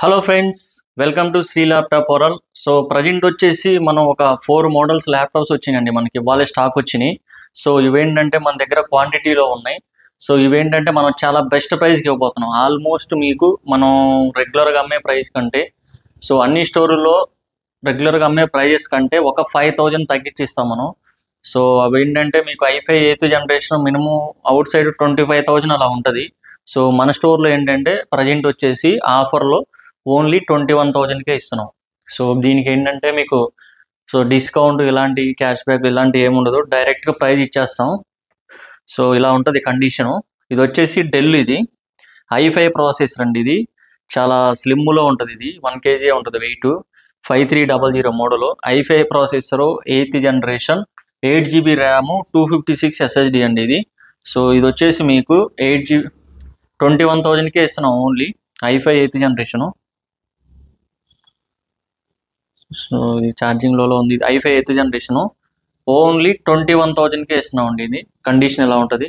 Hello friends, welcome to Sri laptop world. So present వచ్చేసి మనం ఒక 4 మోడల్స్ ల్యాప్టాప్స్ వచ్చినాయండి. మనకి ఇవాళ స్టాక్ వచ్చినాయి. సో ఇవేంటంటే మన దగ్గర క్వాంటిటీలో ఉన్నాయి. సో ఇవేంటంటే మనం చాలా బెస్ట్ ప్రైస్కి ఇవ్వబోతున్నాం. ఆల్మోస్ట్ మీకు మనం రెగ్యులర్గా అమ్మే ప్రైస్ కంటే, సో అన్ని స్టోర్లలో రెగ్యులర్గా అమ్మే ప్రైజెస్ కంటే ఒక 5,000 తగ్గించి ఇస్తాం మనం. సో అవి ఏంటంటే మీకు i5 8th generation minimum out side 25,000 అలా ఉంటుంది. సో మన స్టోర్లో ఏంటంటే ప్రజెంట్ వచ్చేసి ఆఫర్లో ఓన్లీ 21,000కే ఇస్తున్నాం. సో దీనికి ఏంటంటే మీకు డిస్కౌంట్ ఇలాంటి క్యాష్ బ్యాక్ ఇలాంటివి ఏముండదు, డైరెక్ట్గా ప్రైస్ ఇచ్చేస్తాం. సో ఇలా ఉంటుంది కండిషను. ఇది వచ్చేసి డెల్, ఇది i5 ప్రాసెసర్ అండి. ఇది చాలా స్లిమ్లో ఉంటుంది. ఇది 1 kg ఉంటుంది weight. 5300 model i5 processor 8th generation 8GB RAM 256 SSD అండి ఇది. సో ఇది వచ్చేసి మీకు 8GB 21,000కే ఇస్తున్నాం only i5 8th generation. So ఇది ఛార్జింగ్లో ఉంది. i5 8th జనరేషను ఓన్లీ 21,000కే ఇస్తున్నాం అండి. ఇది కండిషన్ ఎలా ఉంటుంది.